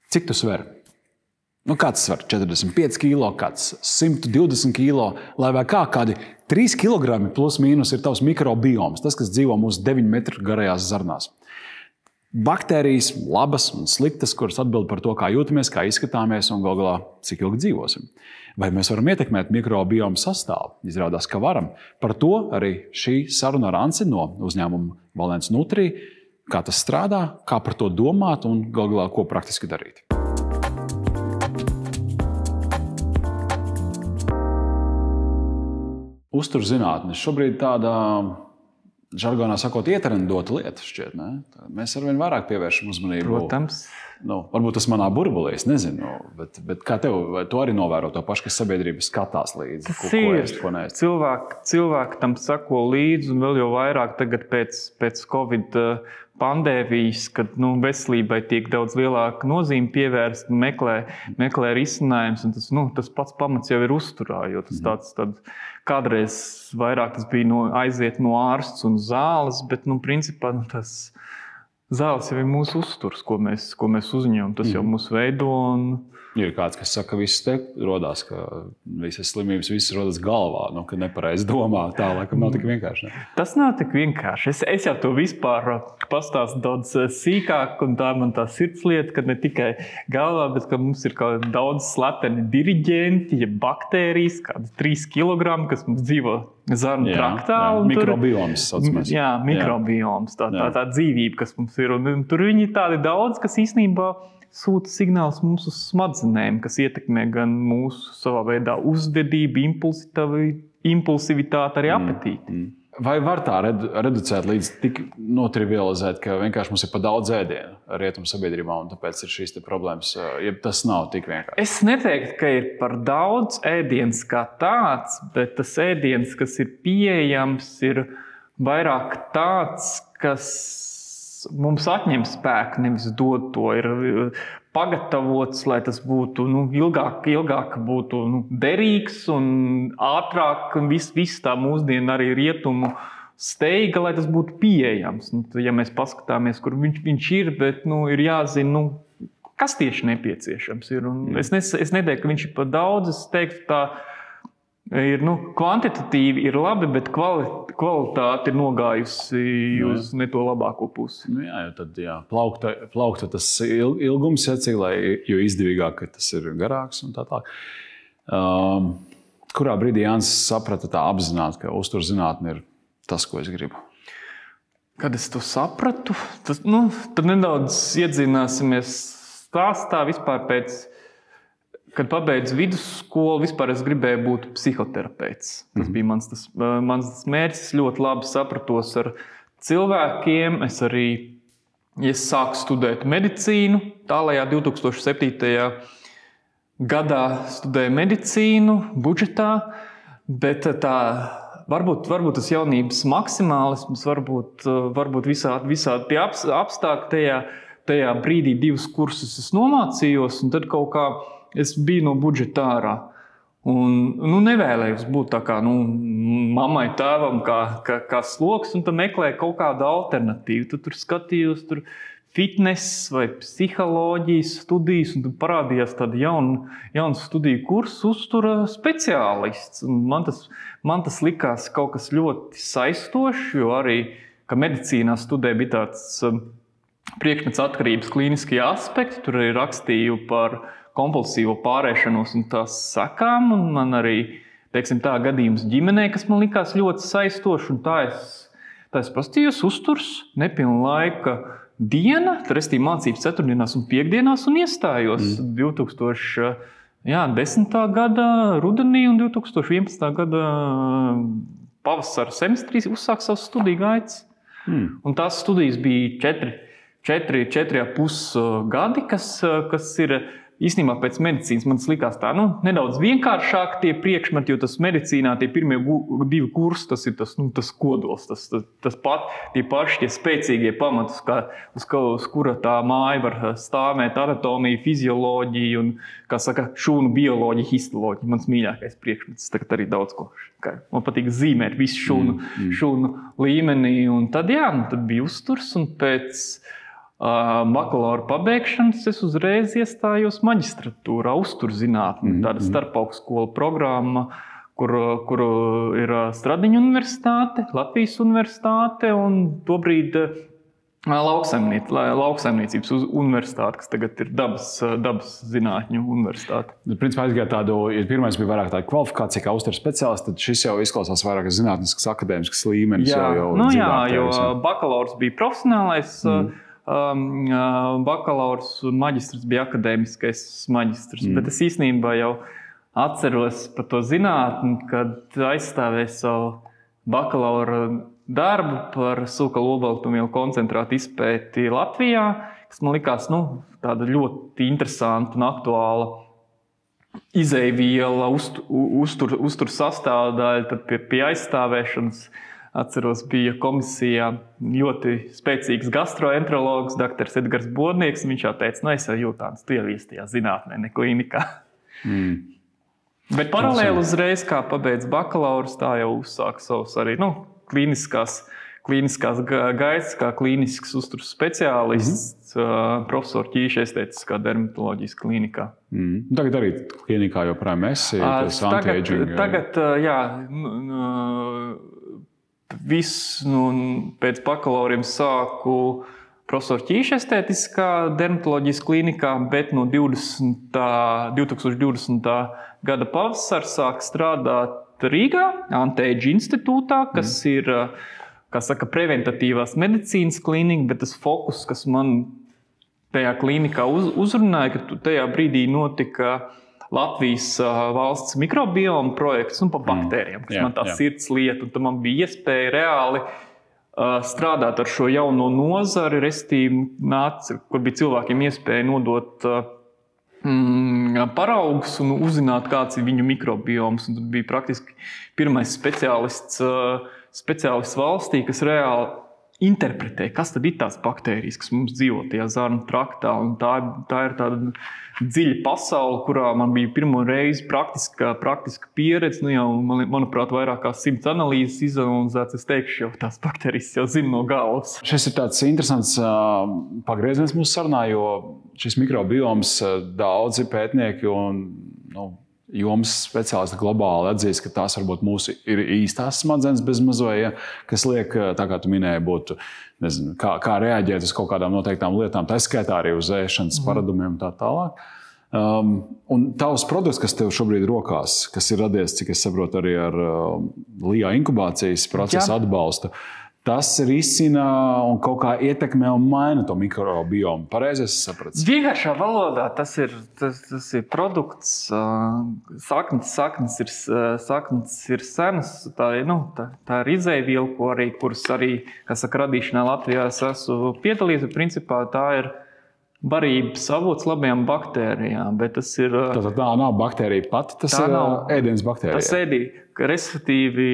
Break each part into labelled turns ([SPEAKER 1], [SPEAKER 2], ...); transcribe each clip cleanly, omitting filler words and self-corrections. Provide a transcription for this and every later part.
[SPEAKER 1] Cik tu sver? Kāds sver 45 kilo, kāds 120 kilo, lai vai kādi 3 kg plus mīnus ir tavs mikrobioms, tas, kas dzīvo mūsu 9 metru garajās zarnās. Baktērijas, labas un sliktas, kuras atbild par to, kā jūtamies, kā izskatāmies un gal galā, cik ilgi dzīvosim. Vai mēs varam ietekmēt mikrobiomu sastāvu? Izrādās, ka varam. Par to arī šī saruna ar Anci no uzņēmuma Valens Nutri, kā tas strādā, kā par to domāt un gal galā, ko praktiski darīt. Uzturzinātne šobrīd tāda, žargonā sakot, ietrendota lieta šķiet, ne? Mēs arvien vairāk pievēršam uzmanību.
[SPEAKER 2] Protams.
[SPEAKER 1] Varbūt tas manā burbulī, es nezinu, bet kā tev, vai tu arī novēro to pašu, kas sabiedrība skatās līdzi?
[SPEAKER 2] Ko neēst? Cilvēki tam sako līdzi un vēl jau vairāk tagad pēc Covid pandēmijas, kad veselībai tiek daudz lielāka nozīme pievērst, meklē risinājums, un tas pats pamats jau ir uzturā, jo tas kādreiz vairāk tas bija aiziet no ārsts un zāles, bet principā tas zāles jau ir mūsu uzturs, ko mēs uzņemam, tas jau mūs veido.
[SPEAKER 1] Ir kāds, kas saka, ka viss te rodās, ka visas slimības visas rodas galvā, ka nepareizi domā, tā laikam nav tik vienkārši. Ne?
[SPEAKER 2] Tas nav tik vienkārši. Es jau to vispār pastāstu daudz sīkāk, un tā man tā sirdslieta, ka ne tikai galvā, bet ka mums ir daudz slepeni diriģenti, ja baktērijas, kādi 3 kg, kas mums dzīvo zarnu traktā.
[SPEAKER 1] Mikrobioms saucamais.
[SPEAKER 2] Jā, mikrobioms, tā dzīvība, kas mums ir. Un tur viņi tādi daudz, kas īstenībā sūta signāls mūsu smadzenēm, kas ietekmē gan mūsu savā veidā uzvedību, impulsivitāti, arī apetīti.
[SPEAKER 1] Vai var tā reducēt līdz tik notrivializēt, ka vienkārši mums ir pa daudz ēdienu rietumu sabiedrībā un tāpēc ir šīs problēmas, ja tas nav tik vienkārši?
[SPEAKER 2] Es neteiktu, ka ir par daudz ēdienas kā tāds, bet tas ēdiens, kas ir pieejams, ir vairāk tāds, kas mums atņem spēku, nevis dod to, ir pagatavots, lai tas būtu ilgāk būtu derīgs un ātrāk, un viss tā mūsdienu arī rietumu steiga, lai tas būtu pieejams. Ja mēs paskatāmies, kur viņš ir, bet ir jāzina, kas tieši nepieciešams ir. Es neteiktu, ka viņš ir par daudz, es teiktu tā, ir, kvantitatīvi ir labi, bet kvalitāte ir nogājusi uz ne to labāko pusi.
[SPEAKER 1] Jā, jo tad plaukta tas ilgums, jo izdevīgāk, ka tas ir garāks un tā. Kurā brīdī Jānis saprata tā apzināti, ka uzturzinātne ir tas, ko es gribu?
[SPEAKER 2] Kad es to sapratu, tad nedaudz iedzināsimies stāstā vispār kad pabeidzu vidusskolu, vispār es gribēju būt psihoterapeits. Tas bija mans mērķis. Es ļoti labi sapratos ar cilvēkiem. Es sāku studēt medicīnu. Tālajā 2007. Gadā studēju medicīnu budžetā, bet varbūt tas jaunības maksimālisms, varbūt visādi tie apstākļi tajā brīdī 2 kursus es nomācījos, un tad kaut kā es biju no budžeta ārā. Un nevēlējos būt tā kā mammai, tēvam, kā sloks, un tad meklēju kaut kādu alternatīvu. Tad tur skatījos fitness vai psiholoģijas studijas, un tad parādījās tāda jauna studiju kursu uztura speciālists. Un man tas likās kaut kas ļoti saistošs, jo arī, ka medicīnā studē bija tāds priekšmets atkarības klīniskie aspekti. Tur arī rakstīju par kompulsīvo pārēšanos un tās sekām, un man arī, tā gadījums ģimenē, kas man likās ļoti saistoši, un tā es pastījos uzturs, nepilna laika diena, restīvi mācības ceturtdienās un piekdienās, un iestājos 2010. Gada rudenī un 2011. Gada pavasara semestrī uzsāk savus studiju gaitas. Un tās studijas bija 4,5 gadi, kas ir īstenībā pēc medicīnas man tas likās tā, nedaudz vienkāršāk tie priekšmeti, jo tas medicīnā tie pirmie 2 kursi, tas ir tas kodols, tie paši tie spēcīgie pamati, uz kura tā māja var stāvēt, anatomija, fizioloģija un, kā saka, šūnu bioloģija, histoloģija. Mans mīļākais priekšmets, tagad arī daudz ko. Man patīk zīmēt visu šūnu līmenī, un tad bija uzturs, un pēc bakalaura pabeigšanas es uzreiz iestājos maģistratūrā, uzturzinātni, tāda starpaugstskola programma, kur ir Stradiņu universitāte, Latvijas universitāte un tobrīd lauksaimniecības universitāte, kas tagad ir dabas zinātņu universitāte.
[SPEAKER 1] Principā aizgāja tādu, ja pirmais bija vairāk tāda kvalifikācija kā uzturs speciālists, tad šis jau izklausās vairāk zinātnisks, akadēmisks līmenis.
[SPEAKER 2] Jo bakalaurs bija profesionālais bakalaurs un maģistrs bija akadēmiskais maģistrs. Bet es īstenībā jau atceros par to zinātni, kad aizstāvēju savu bakalaura darbu par sūkalu olbaltumvielu koncentrātu izpēti Latvijā, kas man likās tāda ļoti interesanta un aktuāla izejviela, uztur sastāvdaļa. Tad pie aizstāvēšanas, atceros, bija komisijā ļoti spēcīgs gastroenterologs, dr. Edgars Bodnieks. Viņš jau teica, es jau jūtāms, tu jau iestājās zinātnē, ne klinikā. Bet paralēli uzreiz, kā pabeidz bakalaurs, tā jau uzsāk savus arī, klīniskās gaitas, kā klīnisks uzturs speciālists, profesors Ķīša estētiskā dermatoloģijas klīnikā.
[SPEAKER 1] Tagad arī klīnikā joprojām esi, tas anti-aging.
[SPEAKER 2] Tagad, pēc bakalauriem sāku profesors Ķīša estētiskā dermatoloģijas klīnikā, bet no 2020. Gada pavasara sāk strādāt Rīgā, Anti-Age institūtā, kas ir, kā saka, preventatīvās medicīnas klīnika, bet tas fokus, kas man tajā klīnikā uzrunāja, ka tajā brīdī notika Latvijas valsts mikrobioma projekts par baktērijām, kas man tā sirds lieta, un tad man bija iespēja reāli strādāt ar šo jauno nozari, kur bija cilvēkiem iespēja nodot paraugus un uzzināt, kāds ir viņu mikrobioms. Un tad bija praktiski pirmais speciālists valstī, kas reāli interpretē, kas tad ir tās baktērijas, kas mums dzīvo tajā zarnu traktā. Un tā ir tāda dziļa pasaule, kurā man bija pirmo reizi praktiska pieredze. Jau, manuprāt, vairāk kā 100 analīzes izanalizēts. Es teikšu, jau tās baktērijas jau zinu no galvas.
[SPEAKER 1] Šis ir tāds interesants pagrieziens mūsu sarunā, jo šis mikrobioms daudzi pētnieki un jomas speciālisti globāli atzīst, ka tās varbūt mūsu ir īstās smadzenes bez mazoja, kas liek, tā kā tu minēji, būtu, nezinu, kā reaģēt uz kaut kādām noteiktām lietām, tā skaitā arī uz ēšanas paradumiem un tā tālāk. Un tavs produkts, kas tev šobrīd rokās, kas ir radies, cik es saprotu, arī ar LIA inkubācijas procesu atbalstu, tas risina un kaut kā ietekmē un maina to mikrobiomu. Pareizi es sapratu?
[SPEAKER 2] Vienkāršā valodā tas ir produkts. Saknes ir senas. Tā ir izejviela, kuras arī, kā saka, radīšanā Latvijā es esmu piedalījies. Principā tā ir barības avots labajām baktērijām. Bet tas ir...
[SPEAKER 1] Tā nav baktērija pati, tas ir ēdienas baktērija.
[SPEAKER 2] Tas ēdīja, respektīvi...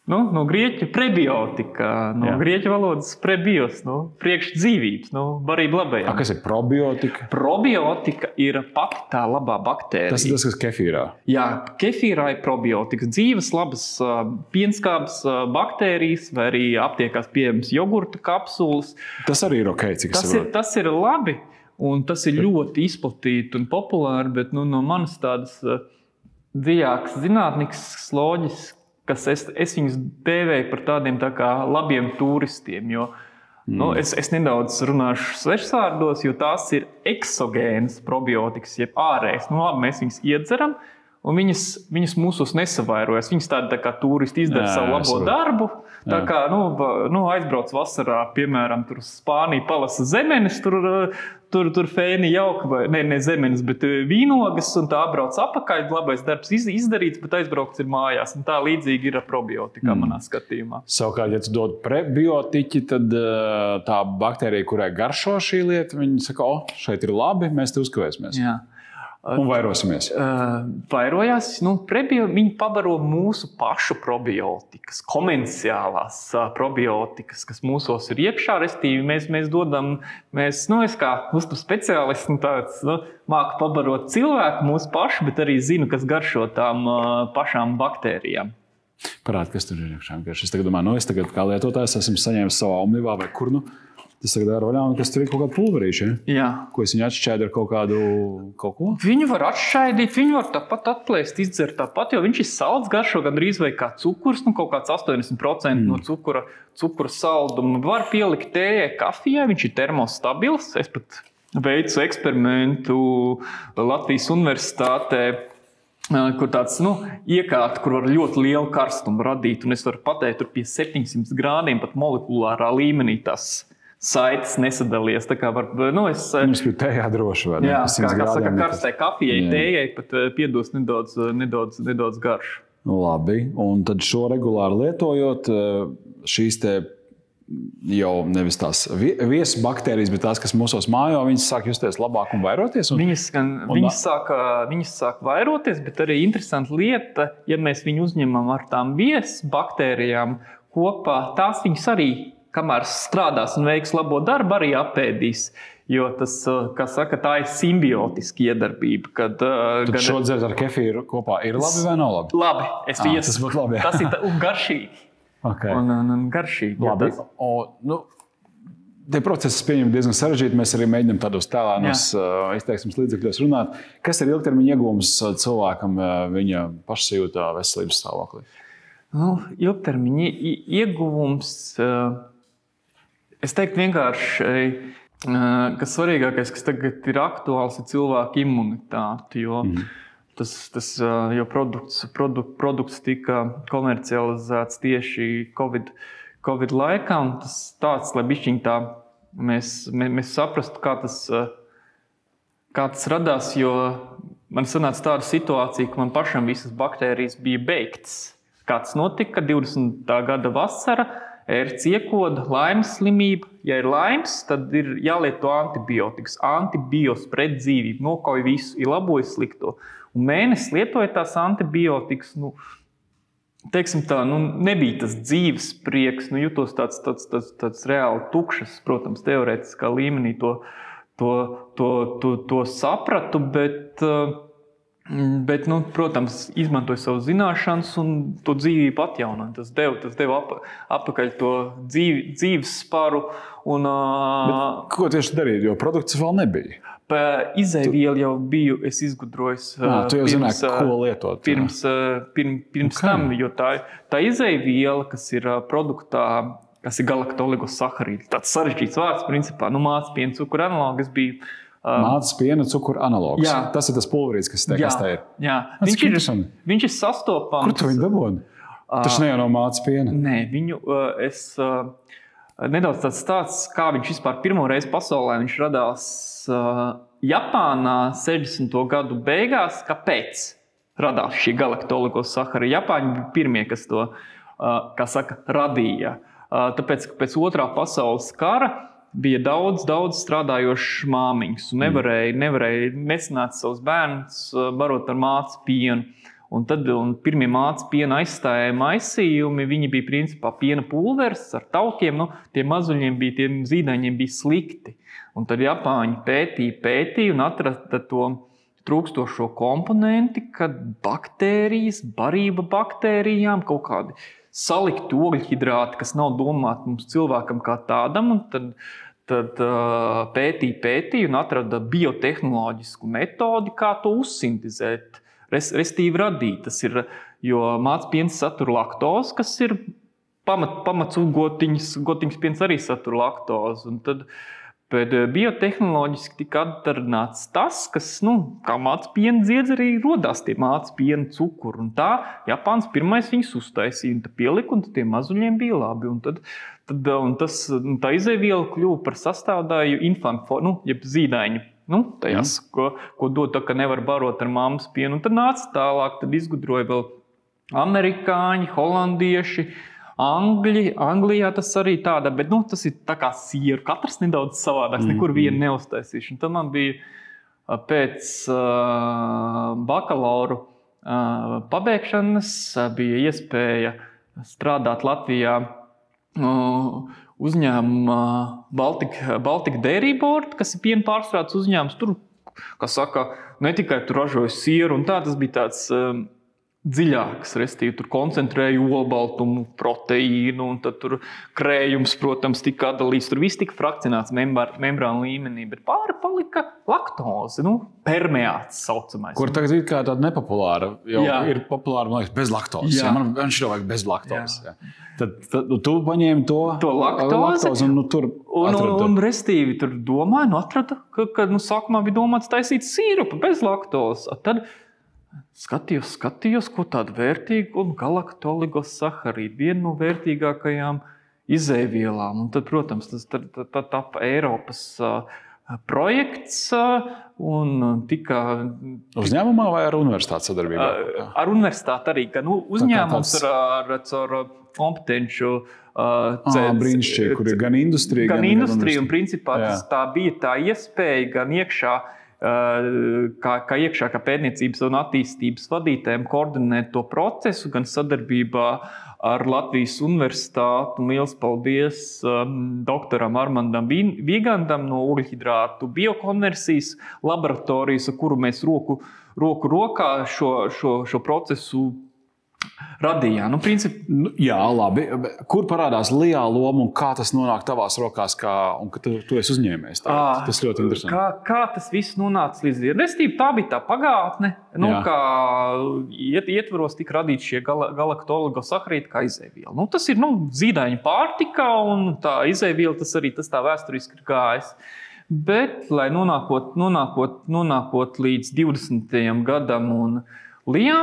[SPEAKER 2] No grieķu prebiotika, grieķu valodas prebios, priekš dzīvības, barība labajām.
[SPEAKER 1] Kas ir probiotika?
[SPEAKER 2] Probiotika ir pati tā labā baktērija.
[SPEAKER 1] Tas ir tas, kas kefīrā.
[SPEAKER 2] Jā, kefīrā ir probiotika. Dzīves, labas pienskābes baktērijas vai arī aptiekās pieejams jogurta kapsulas.
[SPEAKER 1] Tas arī ir ok, cik es saprotu.
[SPEAKER 2] Tas ir labi un tas ir ļoti izplatīti un populāri, bet no manas tādas dziļākas zinātniskas loģiskas, kas es viņus dēvēju par tādiem tā kā labiem turistiem, jo es nedaudz runāšu svešvārdos, jo tās ir eksogēnas probiotikas, jeb ārējas. Mēs viņus iedzeram, un viņas mūsos nesavairojas. Viņas tā kā turisti izdara savu labo darbu. Tā kā aizbrauc vasarā, piemēram, tur uz Spāniju, palasa zemenes, tur fēni jauka, vai ne zemenes, bet vīnogas, un tā brauc apakaļ, labais darbs izdarīts, bet aizbraukts ir mājās. Un tā līdzīgi ir ar probiotikā manā skatījumā.
[SPEAKER 1] Savukārt, ja tu dod prebiotiķi, tad tā baktērija, kurai garšo šī lieta, viņi saka, šeit ir labi, mēs te uzkavēsimies.
[SPEAKER 2] Jā.
[SPEAKER 1] Un vairosimies.
[SPEAKER 2] Vairojās. Viņi pabaro mūsu pašu probiotikas, komerciālās probiotikas, kas mūsos ir iekšā. Restīvi mēs dodam, es kā uzturu speciālists, māku pabarot cilvēku mūsu pašu, bet arī zinu, kas garšo tām pašām baktērijām.
[SPEAKER 1] Parādi, kas tur ir iekšā. Es tagad domāju, es tagad kā lietotājs esmu saņēmis savā omnivā vai kur Tas tagad dara vaļā, kas tur ir kaut kāda pulverīša.
[SPEAKER 2] Jā.
[SPEAKER 1] Ko es viņu atšķēdu ar kaut ko?
[SPEAKER 2] Viņu var atšķaidīt, viņu var tāpat atplēst, izdzert tāpat, jo viņš ir salds, garšo gandrīz vai kā cukurs, kaut kāds 80% no cukura salduma. Var pielikt tējai, kafijai, viņš ir termostabils. Es pat veicu eksperimentu Latvijas universitātē, kur tāds iekārta, kur var ļoti lielu karstumu radīt, un es varu pateikt, tur pie 700 grādiem pat molekulārā līmenī tas saites nesadalies. Tā kā var,
[SPEAKER 1] Mums bija tējā droši, vai ne?
[SPEAKER 2] Jā, kā saka, karstai kafijai, tējai pat piedos nedaudz garšu.
[SPEAKER 1] Labi, un tad šo regulāri lietojot, šīs te jau nevis tās viesu baktērijas, bet tās, kas mūsos mājo, viņas sāk justies labāk un vairoties?
[SPEAKER 2] Viņas sāk vairoties, bet arī interesanta lieta, ja mēs viņu uzņemam ar tām viesu baktērijām kopā, tās viņas arī kamēr strādās un veiks labo darbu, arī apēdīs. Jo tas, kā saka, tā ir simbiotiska iedarbība. Tad
[SPEAKER 1] šo dzert ar kefīru kopā ir labi vai nav labi?
[SPEAKER 2] Labi.
[SPEAKER 1] Tas būtu labi, jā.
[SPEAKER 2] Tas ir garšīgi.
[SPEAKER 1] Okay.
[SPEAKER 2] Un garšīgi.
[SPEAKER 1] Labi. Tie procesi pieņem diezgan sarežģīti. Mēs arī mēģinām tādos tēlānos izteiksmes līdzekļos runāt. Kas ir ilgtermiņa iegūms cilvēkam viņa pašsajūtā veselības stāvoklī?
[SPEAKER 2] Ilgtermiņa ieguvums... Es teiktu vienkārši, ka svarīgākais, kas tagad ir aktuāls, ir cilvēka imunitāte, jo produkts tika komercializēts tieši Covid laikā, un tas tāds, lai bišķiņ tā mēs saprastu, kā tas radās, jo man sanāca tāda situācija, ka man pašam visas baktērijas bija beigtas. Kā tas notika, 20. gada vasara, ērts iekoda, laimes slimība. Ja ir laimes, tad ir jālieto antibiotikas. Antibios pret dzīvību, nokauj visu, ir labojas slikto. Un mēnesi lietoja tās antibiotikas, teiksim tā, nebija tas dzīves prieks, jutos tāds reāli tukšas, protams, teorētiskā līmenī to sapratu, bet protams, izmantoja savu zināšanas un to dzīvību atjaunoja. Tas deva apakaļ to dzīves sparu.
[SPEAKER 1] Ko tieši darīt, jo produkts vēl nebija?
[SPEAKER 2] Izēvielu jau biju es izgudrojis
[SPEAKER 1] tu jau zināji, ko lietot.
[SPEAKER 2] Pirms tam, jo tā izēviela, kas ir produktā, kas ir galaktoligossaharīdi. Tāds sarežģīts vārds, principā, mācas piena cukura analogs bija.
[SPEAKER 1] Mācas piena cukura analogs.
[SPEAKER 2] Jā.
[SPEAKER 1] Tas ir tas pulverīts, kas tā ir.
[SPEAKER 2] Jā. Viņš ir sastopams.
[SPEAKER 1] Kur tu viņu dabūni? Taču ne jau no mācas piena.
[SPEAKER 2] Nē, viņu es nedaudz tāds stāsts, kā viņš vispār pirmo reizi pasaulē viņš radās Japānā 60. gadu beigās. Kāpēc radās šī galaktoligossaharīdi? Japāņi bija pirmie, kas to, kā saka, radīja. Tāpēc, ka pēc otrā pasaules kara bija daudz strādājošas māmiņas un nevarēja nesanāt savus bērnus barot ar mācas pienu. Un pirmie mācas piena aizstājēja maisījumi, viņi bija principā piena pulveris ar taukiem, tiem mazuļiem tiem zīdaiņiem bija slikti. Un tad Japāņi pētīja un atrada to trūkstošo komponenti, kad baktērijas, barība baktērijām, kaut kādi salikti ogļhidrāti, kas nav domāti mums cilvēkam kā tādam, un tad pētīja un atrada biotehnoloģisku metodi, kā to uzsintizēt, restīvi radīt. Tas ir, jo mācas piens satur laktozi, kas ir pamats gotiņas piens arī satur laktozi. Un tad bet biotehnoloģiski tika atdarināts tas, kas, kā mācas piena dziedz, arī rodās tie mācas piena cukuri. Un tā Japāns pirmais viņus uztaisīja, un pielika, un tie mazuļiem bija labi. Un tā izēviela kļuva par sastāvdaļu jeb zīdaiņu. Tajās, ko dod tā, ka nevar barot ar mammas pienu. Un tad nāca tālāk, tad izgudroja vēl amerikāņi, holandieši, Anglijā tas arī tāda, bet tas ir tā kā sieru. Katrs nedaudz savādāks, nekur vienu neuztaisīšu. Un tad man bija pēc bakalaura pabeigšanas bija iespēja strādāt Latvijā uzņēmumā Baltic Dairy Board, kas ir piena pārstrādes uzņēmums. Tur, kā saka, ne tikai tur ražoja sieru, un tā tas bija tāds dziļākas, restīvi tur koncentrēju olbaltumu, proteīnu, un tad tur krējums, protams, tika atdalīts. Tur viss tika frakcionēts membrānu līmenī, bet pāri palika laktoze, permeāts saucamais.
[SPEAKER 1] Kur tagad ir kā tāda nepopulāra, jau ir populāra, man liekas, bez laktozes. Man šķiet vajag bez laktozes. Tad tu paņēmi to laktozi un tur atradu.
[SPEAKER 2] Un restīvi tur domāju, atradu, ka sākumā bija domāts taisīt sīrupu bez laktozes. Tad skatījos, ko tādu vērtīgu un galaktoligossaharīdu, vienu no vērtīgākajām izēvielām. Un tad, protams, tas tapa Eiropas projekts un tika...
[SPEAKER 1] Uzņēmumā vai ar universitātes sadarbībā?
[SPEAKER 2] Ar universitāti arī, gan uzņēmums ar kompetenču
[SPEAKER 1] brīnišķīgi, kur ir gan industrija,
[SPEAKER 2] gan industrija. Un principā tā bija tā iespēja gan iekšā, kā pētniecības un attīstības vadītājiem koordinēt to procesu, gan sadarbībā ar Latvijas universitāti. Un liels paldies doktoram Armandam Vigandam no Ugļhidrātu biokonversijas laboratorijas, ar kuru mēs roku rokā šo procesu radījām.
[SPEAKER 1] Jā, labi. Kur parādās LIA loma un kā tas nonāk tavās rokās, un ka tu esi uzņēmējs? Tas ļoti interesanti.
[SPEAKER 2] Kā tas viss nonāca līdz restīvi, tā bija tā pagātne, kā ietvaros tika radīti šie galaktoligossaharīdi kā izēviela. Tas ir zīdaiņu pārtika, un tā izēviela tas tā vēsturiski ir gājis. Bet, lai nonākot līdz 20. gadam un LIA,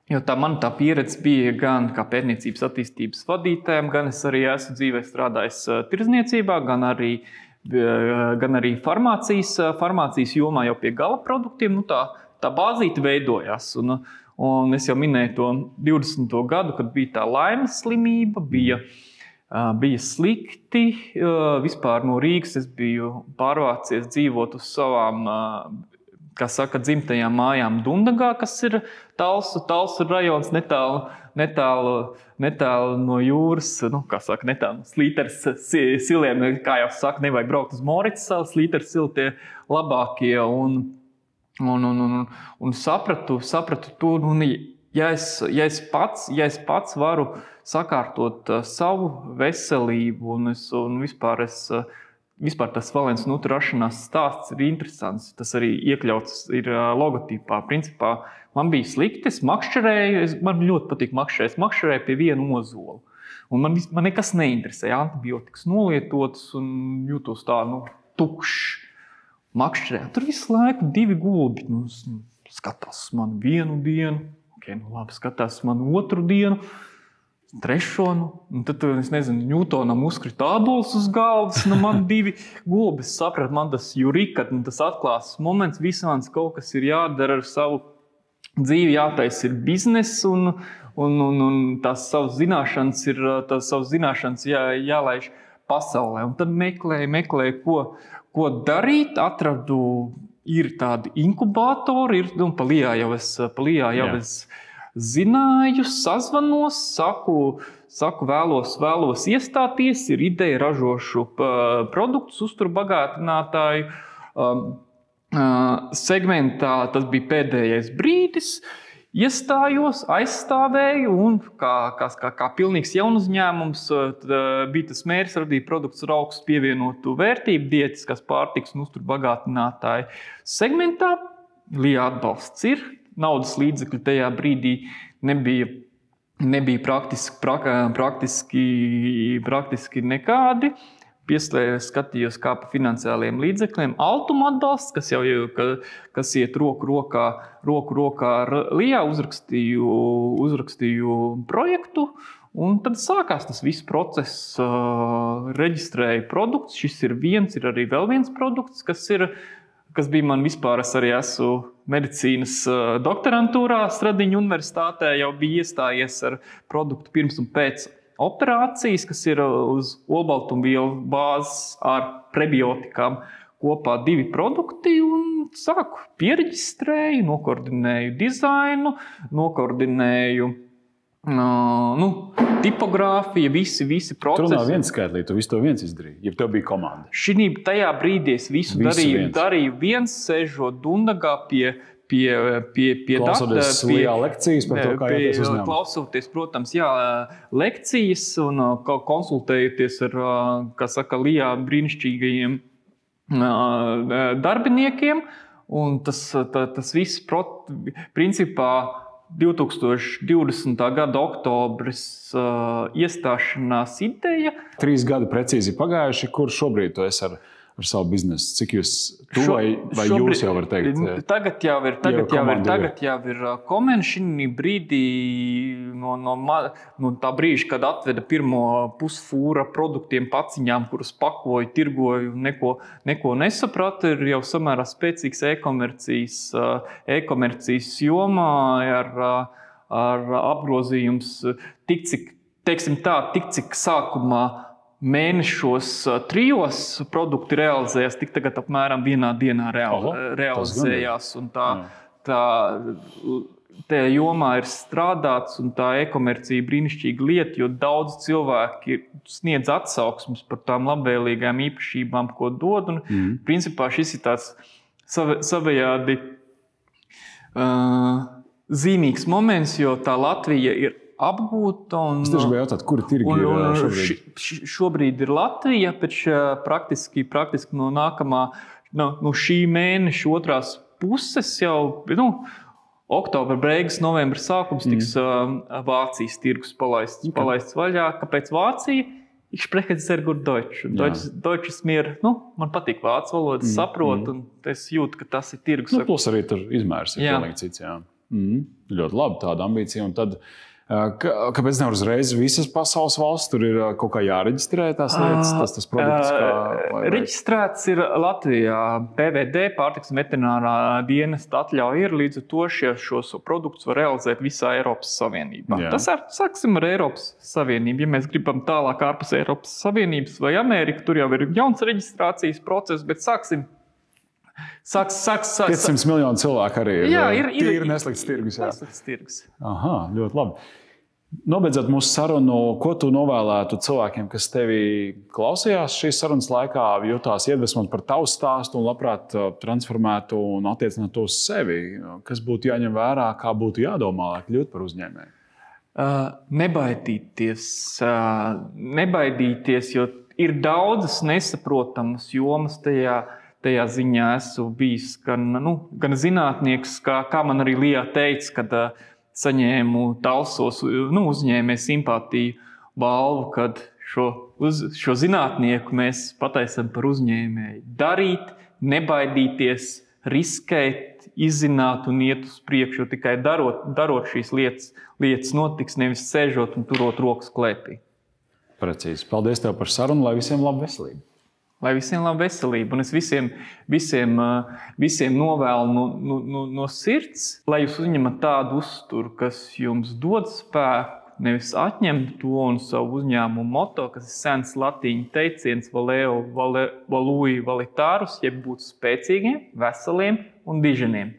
[SPEAKER 2] jo tā pieredze bija gan kā pētniecības attīstības vadītājiem, gan es arī esmu dzīvē strādājis tirdzniecībā, gan arī farmācijas jomā jau pie gala produktiem. Tā bāzīte veidojās. Un es jau minēju to 20. gadu, kad bija tā laimes slimība, bija slikti. Vispār no Rīgas es biju pārvācies dzīvot uz savām dzimtajām mājām Dundagā, kas ir Talsu rajons, netālu no jūras, netālu no Slīteres siliem, kā jau saka, nevajag braukt uz Moricas salu, Slīteres sili tie labākie, un sapratu to, ja es pats varu sakārtot savu veselību, un vispār tas Valens Nutra rašanās stāsts ir interesants. Tas arī iekļauts ir logotipā. Principā man bija slikti, es makšķerēju, man ļoti patīk makšķerēt. Es makšķerēju pie vienu ozolu. Un man nekas neinteresēja. Antibiotikas nolietotas un jūtos tā, tukšs. Makšķerēju. Tur visu laiku 2 gulbi. Skatās man vienu dienu. Labi, skatās man otru dienu. Trešo, un tad, es nezinu, Ņūtonam uzkrita ābols uz galvas, man 2 gulbi, es sapratu, man tas jurikat, tas atklāsas moments, visāds kaut kas ir jādara ar savu dzīvi, jātais ir biznes, un tās savas zināšanas jālaiž pasaulē. Un tad meklēju, ko darīt, atradu, ir tādi inkubatori, pa LIA jau es zināju, sazvanos, saku vēlos iestāties, ir ideja, ražošu produktus uzturbagātinātāju segmentā. Tas bija pēdējais brīdis. Iestājos, aizstāvēju un kā pilnīgs jaunuzņēmums bija tas mērķis radīt produktus ar augstu pievienotu vērtību diētiskās pārtikas un uzturbagātinātāju segmentā. LIA atbalsts ir. Naudas līdzekļu tajā brīdī nebija praktiski nekādi. Skatījos kā pa finansiāliem līdzekļiem. Altuma atbalsts, kas iet roku rokā ar LIA, uzrakstīju projektu. Un tad sākās tas viss process, reģistrēju produktus. Šis ir viens, ir arī vēl viens produkts, kas bija man vispār, es arī esmu medicīnas doktorantūrā Stradiņu universitātē, jau bija iestājies ar produktu pirms un pēc operācijas, kas ir uz olbaltumvielu bāzes ar prebiotikām kopā 2 produkti, un sāku piereģistrēju, nokoordinēju dizainu, nokoordinēju tipogrāfija, visi procesi.
[SPEAKER 1] Tur nav viens skaitlī, tu visu to viens izdarīji, ja tev bija komanda.
[SPEAKER 2] Tajā brīdī es visu darīju viens, sēžot Dundagā pie
[SPEAKER 1] Klausoties lielā lekcijas par to, kā jāties uzņēmumā.
[SPEAKER 2] Klausoties, protams, lekcijas un konsultējoties ar, kā saka, lijā brīnišķīgajiem darbiniekiem. Un tas viss, principā, 2020. gada oktobris iestāšanās ideja.
[SPEAKER 1] 3 gadi precīzi pagājuši, kur šobrīd tu esi ar savu biznesu? Cik jūs vai jūs jau var teikt?
[SPEAKER 2] Tagad jau ir komēni šī brīdī no tā brīža, kad atveda pirmo pusfūra produktiem paciņām, kurus pakoju, tirgoju, neko nesapratu, ir jau samērā spēcīgs e-komercijas jomā ar apgrozījums tik cik sākumā mēnešos 3 produkti realizējās, tik tagad apmēram 1 dienā realizējās. Un tajā jomā ir strādāts, un tā e-komercija brīnišķīga lieta, jo daudz cilvēki sniedz atsauksmes par tām labvēlīgām īpašībām, ko dod. Un, principā šis ir tāds savējādi zīmīgs moments, jo tā Latvija ir apgūta.
[SPEAKER 1] Es tieši gribēju jautāt, kuri tirgi ir šobrīd?
[SPEAKER 2] Šobrīd ir Latvija, pēc praktiski no nākamā, no šī mēneša otrās puses jau, oktobra beigas, novembra sākums tiks Vācijas tirgus palaists vaļā. Kāpēc Vācija? Ich spreche sehr gut Deutsch. Deutsch ist mir, man patīk vācu valodu, saprotu, un es jūtu, ka tas ir tirgus.
[SPEAKER 1] Plus arī tur izmērs ir pilnīgi cits. Ļoti labi, tāda ambīcija. Un tad kāpēc nevar uzreiz visas pasaules valsts? Tur ir kaut kā jāreģistrē tās lietas, tas produkts?
[SPEAKER 2] Reģistrēts ir Latvijā. PVD, pārtiks un veterinārā dienesta atļauja ir, līdz ar to šos produktus var realizēt visā Eiropas Savienībā. Sāksim ar Eiropas Savienību. Ja mēs gribam tālāk ārpus Eiropas Savienības vai Ameriku, tur jau ir jauns reģistrācijas process, bet sāksim
[SPEAKER 1] 500 miljonu cilvēku arī ir neslikts tirgus. Aha, ļoti labi. Nobeidzot mūsu sarunu, ko tu novēlētu cilvēkiem, kas tevi klausījās šīs sarunas laikā, jutās iedvesmot par tavu stāstu un labprāt transformētu un attiecināt to uz sevi? Kas būtu jāņem vērā, kā būtu jādomā, lai kļūtu par uzņēmēju?
[SPEAKER 2] Nebaidīties, jo ir daudzas nesaprotamas jomas tajā ziņā. Esmu bijis gan zinātnieks, kā man arī Lijā teica, kad saņēmu Talsos uzņēmēju simpātiju balvu, kad šo zinātnieku mēs pataisam par uzņēmēju. Darīt, nebaidīties, riskēt, izzināt un iet uz priekšu, jo tikai darot šīs lietas notiks, nevis sēžot un turot rokas klēpī.
[SPEAKER 1] Precīzi. Paldies tev par sarunu, lai visiem laba veselība.
[SPEAKER 2] Lai visiem laba veselība. Un es visiem novēlu no sirds, lai jūs uzņemat tādu uzturu, kas jums dod spēku, nevis atņem to un savu uzņēmumu moto, kas ir sens latīņu teiciens valeo valui valitārus, jeb būt spēcīgiem, veseliem un diženiem.